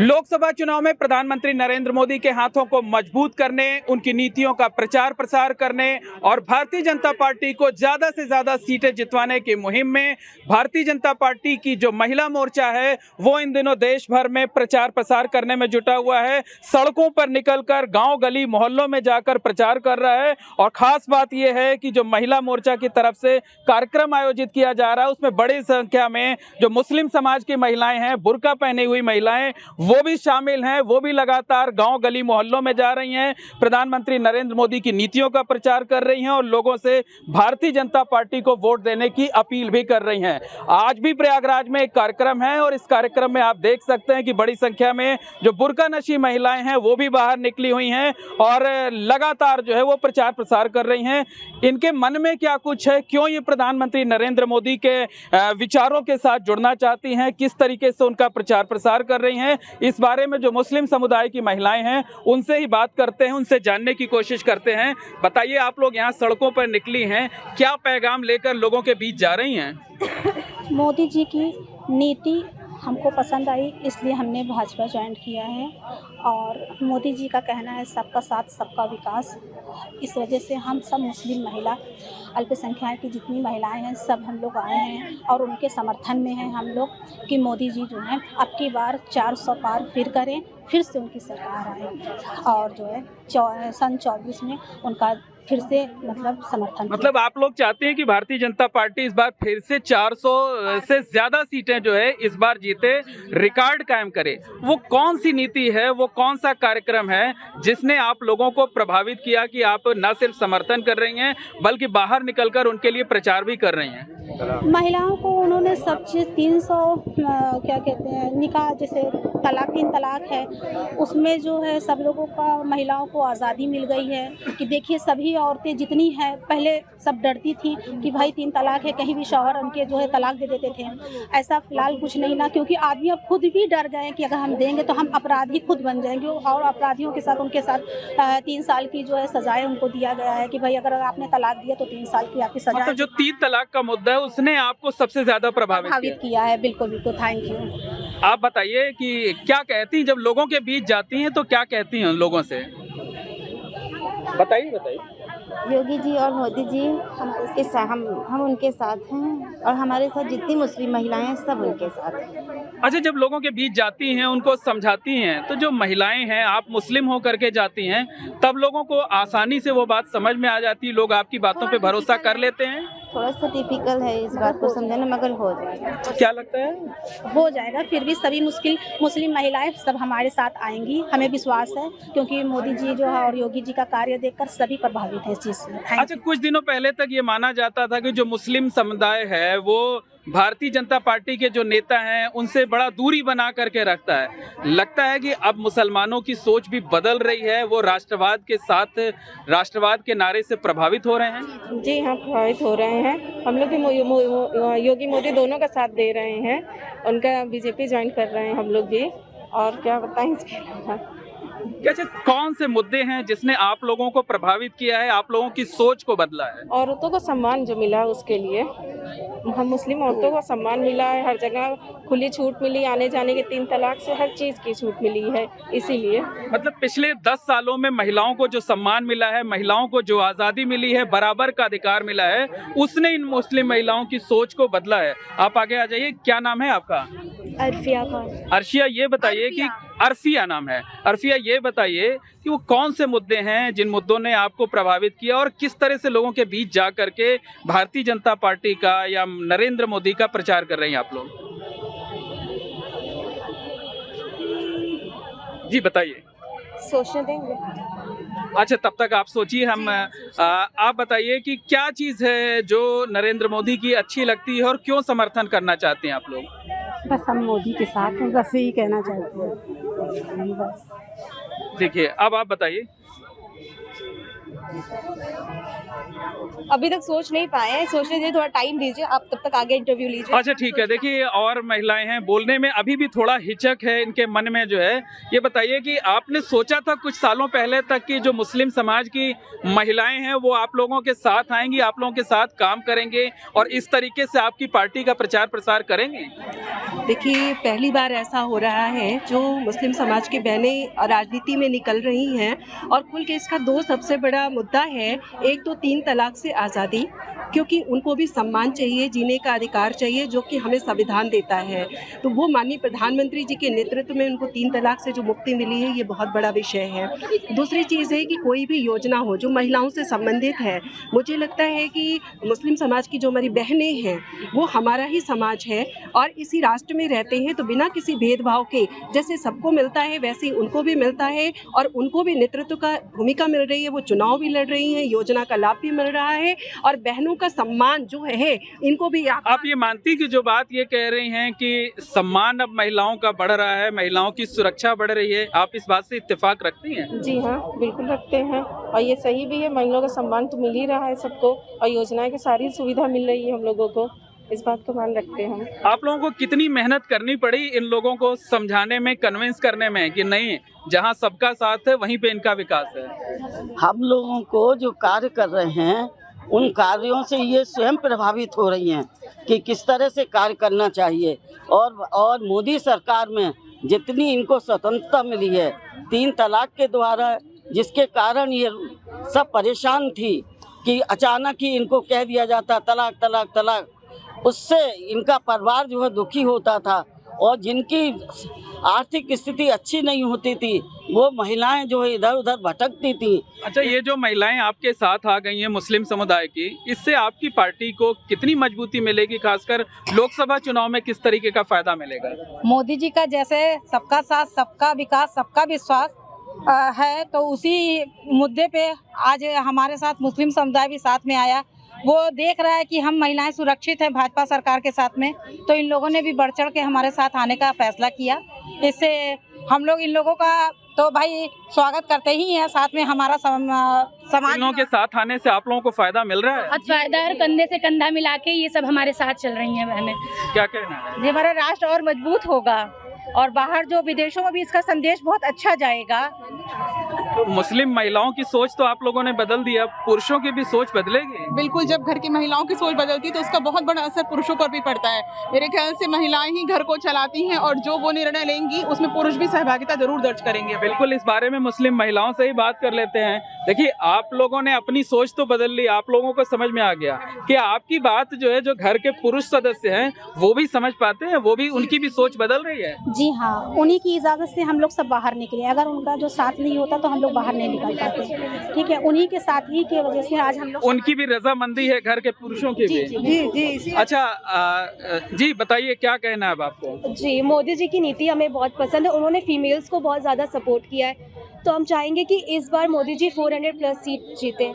लोकसभा चुनाव में प्रधानमंत्री नरेंद्र मोदी के हाथों को मजबूत करने, उनकी नीतियों का प्रचार प्रसार करने और भारतीय जनता पार्टी को ज्यादा से ज्यादा सीटें जितवाने की मुहिम में भारतीय जनता पार्टी की जो महिला मोर्चा है वो इन दिनों देश भर में प्रचार प्रसार करने में जुटा हुआ है। सड़कों पर निकलकर गांव गली मोहल्लों में जाकर प्रचार कर रहा है। और खास बात यह है कि जो महिला मोर्चा की तरफ से कार्यक्रम आयोजित किया जा रहा है उसमें बड़ी संख्या में जो मुस्लिम समाज की महिलाएं हैं, बुर्का पहनी हुई महिलाएं, वो भी शामिल हैं। वो भी लगातार गांव गली मोहल्लों में जा रही हैं, प्रधानमंत्री नरेंद्र मोदी की नीतियों का प्रचार कर रही हैं और लोगों से भारतीय जनता पार्टी को वोट देने की अपील भी कर रही हैं। आज भी प्रयागराज में एक कार्यक्रम है और इस कार्यक्रम में आप देख सकते हैं कि बड़ी संख्या में जो बुर्का नशी महिलाएं हैं वो भी बाहर निकली हुई हैं और लगातार जो है वो प्रचार प्रसार कर रही हैं। इनके मन में क्या कुछ है, क्यों ये प्रधानमंत्री नरेंद्र मोदी के विचारों के साथ जुड़ना चाहती हैं, किस तरीके से उनका प्रचार प्रसार कर रही हैं, इस बारे में जो मुस्लिम समुदाय की महिलाएं हैं उनसे ही बात करते हैं, उनसे जानने की कोशिश करते हैं। बताइए, आप लोग यहाँ सड़कों पर निकली हैं, क्या पैगाम लेकर लोगों के बीच जा रही हैं? मोदी जी की नीति हमको पसंद आई, इसलिए हमने भाजपा ज्वाइन किया है। और मोदी जी का कहना है सबका साथ सबका विकास। इस वजह से हम सब मुस्लिम महिला, अल्पसंख्यक की जितनी महिलाएं हैं सब हम लोग आए हैं और उनके समर्थन में हैं हम लोग कि मोदी जी जो हैं अब की बार 400 पार फिर करें, फिर से उनकी सरकार आए और जो है सन 24 में उनका फिर से समर्थन। आप लोग चाहते हैं कि भारतीय जनता पार्टी इस बार फिर से 400 से ज्यादा सीटें जो है इस बार जीते, रिकॉर्ड कायम करे। वो कौन सी नीति है, वो कौन सा कार्यक्रम है जिसने आप लोगों को प्रभावित किया कि आप न सिर्फ समर्थन कर रही हैं बल्कि बाहर निकलकर उनके लिए प्रचार भी कर रही हैं? महिलाओं को उन्होंने सब चीज़ 300 क्या कहते हैं निकाह, जैसे तलाक 3 तलाक है, उसमें जो है सब लोगों का महिलाओं को आज़ादी मिल गई है कि देखिए सभी औरतें जितनी हैं, पहले सब डरती थी कि भाई 3 तलाक है, कहीं भी शौहर उनके जो है तलाक दे देते थे। ऐसा फिलहाल कुछ नहीं ना, क्योंकि आदमी अब खुद भी डर गए कि अगर हम देंगे तो हम अपराधी खुद बन जाएंगे और अपराधियों के साथ उनके साथ 3 साल की जो है सजाएं उनको दिया गया है कि भाई अगर आपने तलाक दिया तो 3 साल की आपकी सजा। तो जो 3 तलाक का मुद्दा है उसने आपको सबसे ज्यादा प्रभावित किया है? बिल्कुल बिल्कुल, थैंक यू। आप बताइए कि क्या कहती हैं जब लोगों के बीच जाती हैं, तो क्या कहती हैं लोगों से? बताइए। योगी जी और मोदी जी हम उनके साथ हैं और हमारे साथ जितनी मुस्लिम महिलाएं हैं सब उनके साथ हैं। अच्छा, जब लोगों के बीच जाती हैं, उनको समझाती हैं, तो जो महिलाएं हैं, आप मुस्लिम हो करके जाती हैं, तब लोगों को आसानी से वो बात समझ में आ जाती है, लोग आपकी बातों पे भरोसा कर लेते हैं? थोड़ा सा टिपिकल है इस बात को समझाना, मगर हो जाएगा। क्या लगता है? हो जाएगा। फिर भी सभी मुस्लिम महिलाएं सब हमारे साथ आएंगी, हमें विश्वास है, क्योंकि मोदी जी जो है और योगी जी का कार्य देखकर सभी प्रभावित है इस चीज़ से। अच्छा, कुछ दिनों पहले तक ये माना जाता था कि जो मुस्लिम समुदाय है वो भारतीय जनता पार्टी के जो नेता हैं उनसे बड़ा दूरी बना करके रखता है। लगता है कि अब मुसलमानों की सोच भी बदल रही है, वो राष्ट्रवाद के साथ, राष्ट्रवाद के नारे से प्रभावित हो रहे हैं? जी हाँ, प्रभावित हो रहे हैं। हम लोग भी योगी मोदी दोनों का साथ दे रहे हैं, उनका बीजेपी ज्वाइन कर रहे हैं हम लोग भी। और क्या बताएं इसके अलावा। अच्छा, कौन से मुद्दे हैं जिसने आप लोगों को प्रभावित किया है, आप लोगों की सोच को बदला है? औरतों को सम्मान जो मिला उसके लिए, हम मुस्लिम औरतों को सम्मान मिला है, हर जगह खुली छूट मिली, आने जाने के 3 तलाक से हर चीज़ की छूट मिली है। इसीलिए पिछले 10 सालों में महिलाओं को जो सम्मान मिला है, महिलाओं को जो आज़ादी मिली है, बराबर का अधिकार मिला है, उसने इन मुस्लिम महिलाओं की सोच को बदला है। आप आगे आ जाइए। क्या नाम है आपका? अरफिया खान। अर्शिया, ये बताइए कि अरफिया नाम है। अरफिया, ये बताइए कि वो कौन से मुद्दे हैं जिन मुद्दों ने आपको प्रभावित किया और किस तरह से लोगों के बीच जा करके भारतीय जनता पार्टी का या नरेंद्र मोदी का प्रचार कर रहे हैं आप लोग? जी बताइए। सोचने देंगे। अच्छा, तब तक आप सोचिए। आप बताइए कि क्या चीज़ है जो नरेंद्र मोदी की अच्छी लगती है और क्यों समर्थन करना चाहते हैं आप लोग? बस हम मोदी के साथ हैं, बस यही कहना चाहते हैं बस। देखिए, अब आप बताइए। अभी तक सोच नहीं पाए हैं, सोचने दीजिए, थोड़ा टाइम दीजिए, आप तब तक आगे इंटरव्यू लीजिए। अच्छा ठीक है, देखिए और महिलाएं हैं, बोलने में अभी भी थोड़ा हिचक है इनके मन में जो है। ये बताइए कि आपने सोचा था कुछ सालों पहले तक कि जो मुस्लिम समाज की महिलाएं हैं वो आप लोगों के साथ आएंगी, आप लोगों के साथ काम करेंगे और इस तरीके से आपकी पार्टी का प्रचार प्रसार करेंगे? देखिए, पहली बार ऐसा हो रहा है जो मुस्लिम समाज की बहनें राजनीति में निकल रही हैं, और खुल के इसका दो सबसे बड़ा मुद्दा है। एक तो 3 तलाक से आज़ादी, क्योंकि उनको भी सम्मान चाहिए, जीने का अधिकार चाहिए जो कि हमें संविधान देता है। तो वो माननीय प्रधानमंत्री जी के नेतृत्व में उनको 3 तलाक से जो मुक्ति मिली है, ये बहुत बड़ा विषय है। दूसरी चीज़ है कि कोई भी योजना हो जो महिलाओं से संबंधित है, मुझे लगता है कि मुस्लिम समाज की जो हमारी बहनें हैं वो हमारा ही समाज है और इसी राष्ट्र में रहते हैं, तो बिना किसी भेदभाव के जैसे सबको मिलता है वैसे ही उनको भी मिलता है और उनको भी नेतृत्व का भूमिका मिल रही है। वो चुनाव भी लड़ रही हैं, योजना का लाभ भी मिल रहा है और बहनों का सम्मान जो है इनको भी आप ये मानती कि जो बात ये कह रही हैं कि सम्मान अब महिलाओं का बढ़ रहा है, महिलाओं की सुरक्षा बढ़ रही है, आप इस बात से इत्तेफाक रखती हैं? जी हाँ, बिल्कुल रखते हैं और ये सही भी है। महिलाओं का सम्मान तो मिल ही रहा है सबको और योजनाएं की सारी सुविधा मिल रही है हम लोगों को, इस बात को मान रखते हैं हम। आप लोगों को कितनी मेहनत करनी पड़ी इन लोगों को समझाने में, कन्विंस करने में कि नहीं, जहां सबका साथ है वहीं पे इनका विकास है? हम लोगों को जो कार्य कर रहे हैं उन कार्यों से ये स्वयं प्रभावित हो रही हैं कि किस तरह से कार्य करना चाहिए और मोदी सरकार में जितनी इनको स्वतंत्रता मिली है 3 तलाक के द्वारा, जिसके कारण ये सब परेशान थी कि अचानक ही इनको कह दिया जाता तलाक तलाक तलाक, उससे इनका परिवार जो है दुखी होता था और जिनकी आर्थिक स्थिति अच्छी नहीं होती थी वो महिलाएं जो है इधर उधर भटकती थी। अच्छा, ये जो महिलाएं आपके साथ आ गई हैं मुस्लिम समुदाय की, इससे आपकी पार्टी को कितनी मजबूती मिलेगी, खासकर लोकसभा चुनाव में किस तरीके का फायदा मिलेगा? मोदी जी का जैसे सबका साथ, सबका विकास, सबका विश्वास है, तो उसी मुद्दे पे आज हमारे साथ मुस्लिम समुदाय भी साथ में आया। वो देख रहा है कि हम महिलाएं सुरक्षित हैं भाजपा सरकार के साथ में, तो इन लोगों ने भी बढ़ चढ़ के हमारे साथ आने का फैसला किया। इससे हम लोग इन लोगों का तो भाई स्वागत करते ही हैं, साथ में हमारा समाज। इन लोगों के साथ आने से आप लोगों को फायदा मिल रहा है? बहुत फायदा है, कंधे से कंधा मिला के ये सब हमारे साथ चल रही हैं बहनें। क्या कहना है? ये हमारा राष्ट्र और मजबूत होगा और बाहर जो विदेशों में भी इसका संदेश बहुत अच्छा जाएगा। तो मुस्लिम महिलाओं की सोच तो आप लोगों ने बदल दिया, पुरुषों की भी सोच बदलेगी? बिल्कुल, जब घर की महिलाओं की सोच बदलती है तो उसका बहुत बड़ा असर पुरुषों पर भी पड़ता है। मेरे ख्याल से महिलाएं ही घर को चलाती हैं और जो वो निर्णय लेंगी उसमें पुरुष भी सहभागिता जरूर दर्ज करेंगे। बिल्कुल, इस बारे में मुस्लिम महिलाओं से ही बात कर लेते हैं। देखिए, आप लोगों ने अपनी सोच तो बदल ली, आप लोगों को समझ में आ गया कि आपकी बात जो है, जो घर के पुरुष सदस्य हैं वो भी समझ पाते हैं, वो भी, उनकी भी सोच बदल रही है। जी हाँ, उन्हीं की इजाज़त से हम लोग सब बाहर निकले। अगर उनका जो साथ नहीं होता तो हम लोग बाहर नहीं निकल पाते। ठीक है, उन्हीं के साथ ही की वजह से आज हम लोग, उनकी भी रजामंदी है, घर के पुरुषों की भी। जी। अच्छा, जी बताइए क्या कहना है अब आपको? जी, मोदी जी की नीति हमें बहुत पसंद है, उन्होंने फीमेल्स को बहुत ज़्यादा सपोर्ट किया है, तो हम चाहेंगे कि इस बार मोदी जी 400+ सीट जीते।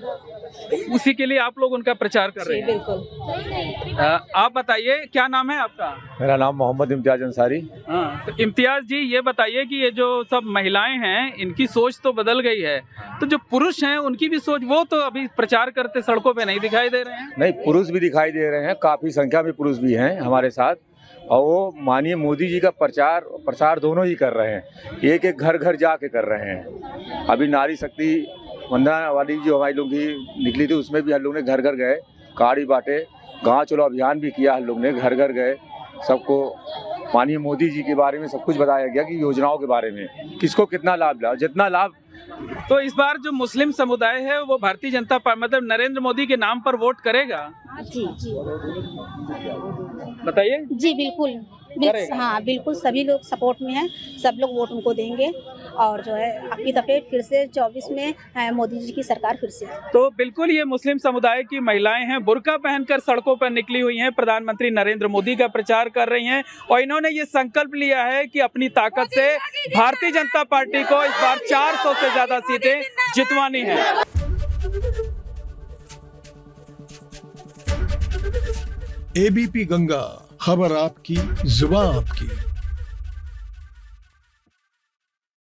उसी के लिए आप लोग उनका प्रचार कर रहे हैं? बिल्कुल। आप बताइए, क्या नाम है आपका? मेरा नाम मोहम्मद इम्तियाज अंसारी। हाँ, तो इम्तियाज जी ये बताइए कि ये जो सब महिलाएं हैं इनकी सोच तो बदल गई है, तो जो पुरुष हैं उनकी भी सोच, वो तो अभी प्रचार करते सड़कों पे नहीं दिखाई दे रहे हैं? नहीं, पुरुष भी दिखाई दे रहे हैं, काफ़ी संख्या में पुरुष भी हैं हमारे साथ और वो माननीय मोदी जी का प्रचार दोनों ही कर रहे हैं, एक एक घर घर जाके कर रहे हैं। अभी नारी शक्ति वंदना वाली जो हमारी लोग की निकली थी उसमें भी हम लोग ने घर घर गए, कार्ड भी बांटे, गाँव चलो अभियान भी किया, हम लोग ने घर घर गए, सबको माननीय मोदी जी के बारे में सब कुछ बताया गया कि योजनाओं के बारे में किसको कितना लाभ मिला, जितना लाभ। तो इस बार जो मुस्लिम समुदाय है वो भारतीय जनता पार्टी, मतलब नरेंद्र मोदी के नाम पर वोट करेगा? जी बताइए। जी बिल्कुल, हाँ बिल्कुल, सभी लोग सपोर्ट में हैं, सब लोग वोट उनको देंगे और जो है आपकी दफे फिर से 24 में मोदी जी की सरकार फिर से। तो बिल्कुल ये मुस्लिम समुदाय की महिलाएं हैं, बुर्का पहनकर सड़कों पर निकली हुई हैं, प्रधानमंत्री नरेंद्र मोदी का प्रचार कर रही हैं और इन्होंने ये संकल्प लिया है कि अपनी ताकत से भारतीय जनता पार्टी को इस बार 400 से ज्यादा सीटें जितवानी है। ABP गंगा, खबर आपकी, जुबान आपकी।